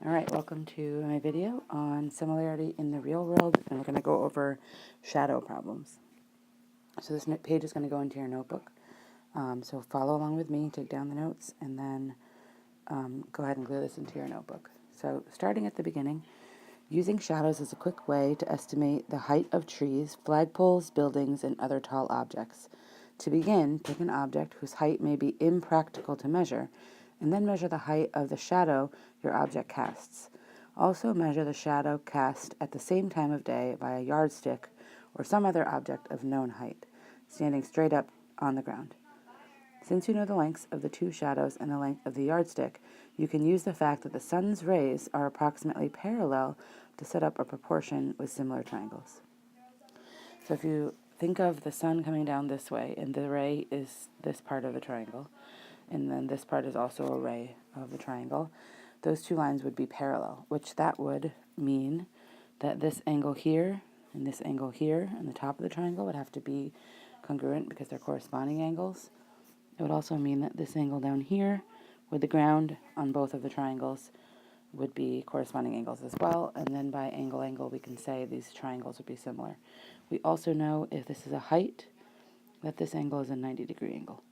Alright, welcome to my video on similarity in the real world, and we're going to go over shadow problems. So this page is going to go into your notebook, so follow along with me, take down the notes, and then go ahead and glue this into your notebook. So starting at the beginning, using shadows is a quick way to estimate the height of trees, flagpoles, buildings, and other tall objects. To begin, pick an object whose height may be impractical to measure, and then measure the height of the shadow your object casts. Also measure the shadow cast at the same time of day by a yardstick or some other object of known height, standing straight up on the ground. Since you know the lengths of the two shadows and the length of the yardstick, you can use the fact that the sun's rays are approximately parallel to set up a proportion with similar triangles. So if you think of the sun coming down this way, and the ray is this part of the triangle, and then this part is also a ray of the triangle, those two lines would be parallel, which that would mean that this angle here and this angle here and the top of the triangle would have to be congruent because they're corresponding angles. It would also mean that this angle down here with the ground on both of the triangles would be corresponding angles as well, and then by angle we can say these triangles would be similar. We also know if this is a height that this angle is a 90-degree angle.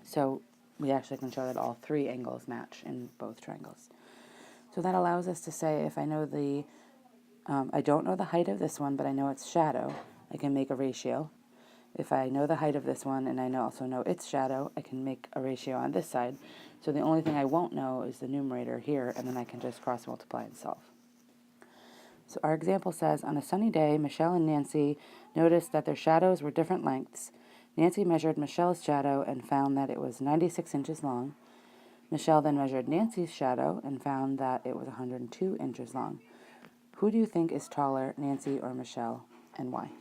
So we actually can show that all three angles match in both triangles. So that allows us to say if I know I don't know the height of this one, but I know its shadow, I can make a ratio. If I know the height of this one and I also know its shadow, I can make a ratio on this side. So the only thing I won't know is the numerator here, and then I can just cross multiply and solve. So our example says, on a sunny day, Michelle and Nancy noticed that their shadows were different lengths. Nancy measured Michelle's shadow and found that it was 96 inches long. Michelle then measured Nancy's shadow and found that it was 102 inches long. Who do you think is taller, Nancy or Michelle, and why?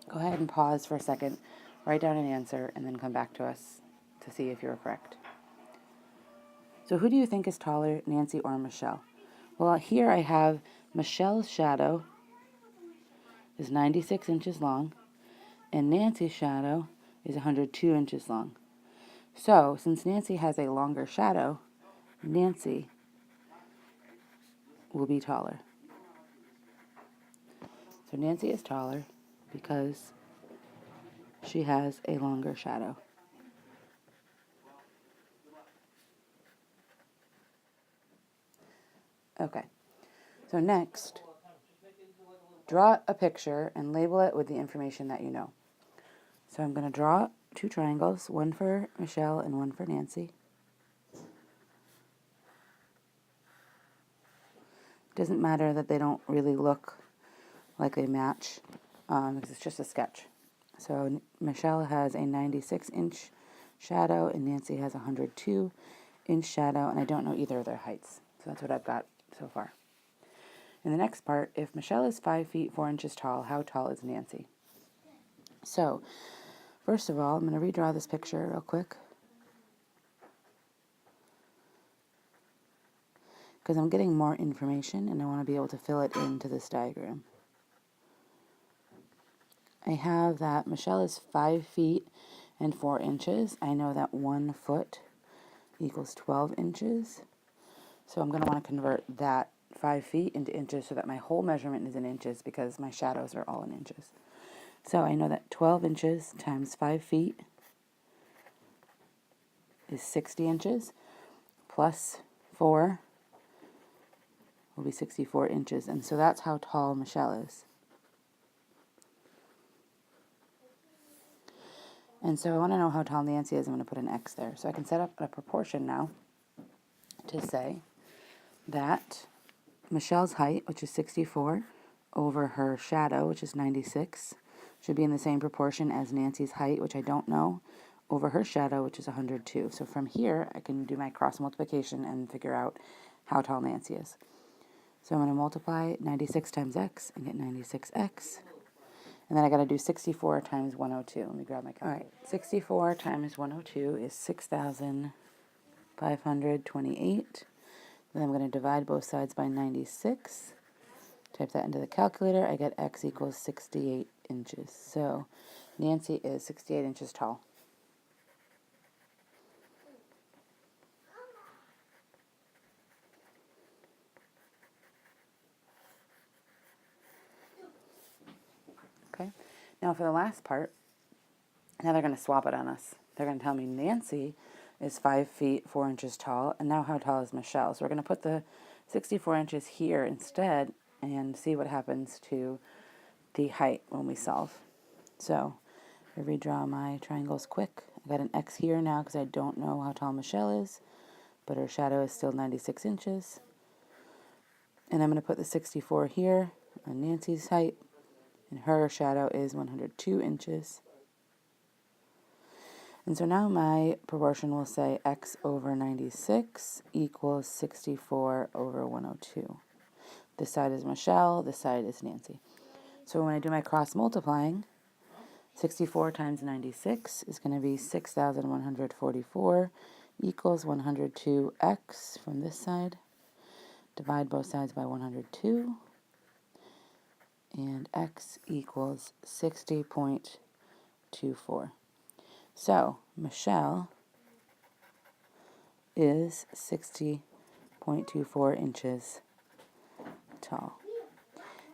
Go ahead and pause for a second, write down an answer, and then come back to us to see if you're correct. So who do you think is taller, Nancy or Michelle? Well, here I have Michelle's shadow is 96 inches long, and Nancy's shadow is 102 inches long. So, since Nancy has a longer shadow, Nancy will be taller. So Nancy is taller because she has a longer shadow. Okay, so next, draw a picture and label it with the information that you know. So I'm going to draw two triangles, one for Michelle and one for Nancy. It doesn't matter that they don't really look like they match, because it's just a sketch. So Michelle has a 96-inch shadow and Nancy has a 102-inch shadow, and I don't know either of their heights. So that's what I've got so far. In the next part, if Michelle is 5 feet 4 inches tall, how tall is Nancy? So, first of all, I'm going to redraw this picture real quick, because I'm getting more information and I want to be able to fill it into this diagram. I have that Michelle is 5 feet and 4 inches. I know that 1 foot equals 12 inches. So I'm going to want to convert that 5 feet into inches so that my whole measurement is in inches because my shadows are all in inches. So I know that 12 inches times 5 feet is 60 inches, plus 4 will be 64 inches. And so that's how tall Michelle is. And so I want to know how tall Nancy is. I'm going to put an X there. So I can set up a proportion now to say that Michelle's height, which is 64, over her shadow, which is 96, should be in the same proportion as Nancy's height, which I don't know, over her shadow, which is 102. So from here, I can do my cross multiplication and figure out how tall Nancy is. So I'm going to multiply 96 times x and get 96x. And then I got to do 64 times 102. Let me grab my calculator. All right, 64 times 102 is 6,528. Then I'm going to divide both sides by 96. Type that into the calculator. I get x equals 68 inches. So Nancy is 68 inches tall. Now for the last part, now they're going to swap it on us. They're going to tell me Nancy is 5 feet 4 inches tall, and now how tall is Michelle? So we're going to put the 64 inches here instead and see what happens to the height when we solve. So I redraw my triangles quick. I got an X here now because I don't know how tall Michelle is, but her shadow is still 96 inches. And I'm going to put the 64 here on Nancy's height, and her shadow is 102 inches. And so now my proportion will say x over 96 equals 64 over 102. This side is Michelle, this side is Nancy. So when I do my cross multiplying, 64 times 96 is going to be 6,144 equals 102x from this side. Divide both sides by 102. And x equals 60.24. So Michelle is 60.24 inches tall.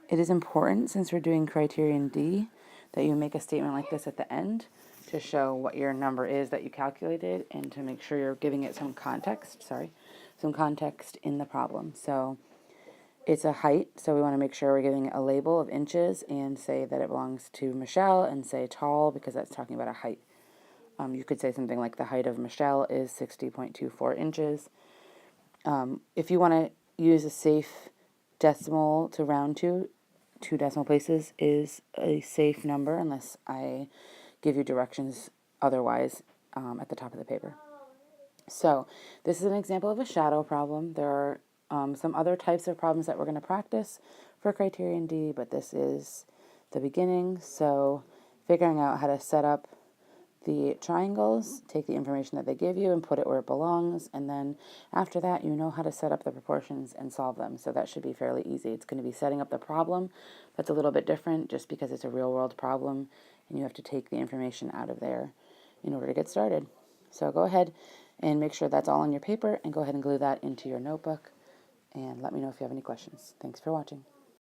It is important, since we're doing criterion D, that you make a statement like this at the end to show what your number is that you calculated and to make sure you're giving it some context, some context in the problem. So it's a height, so we want to make sure we're giving it a label of inches and say that it belongs to Michelle and say tall because that's talking about a height. You could say something like the height of Michelle is 60.24 inches. If you want to use a safe decimal to round to, 2 decimal places is a safe number unless I give you directions otherwise at the top of the paper. So this is an example of a shadow problem. There are some other types of problems that we're going to practice for criterion D, but this is the beginning. So figuring out how to set up the triangles, take the information that they give you and put it where it belongs, and then after that you know how to set up the proportions and solve them. So that should be fairly easy. It's going to be setting up the problem that's a little bit different just because it's a real world problem and you have to take the information out of there in order to get started. So go ahead and make sure that's all on your paper and go ahead and glue that into your notebook and let me know if you have any questions. Thanks for watching.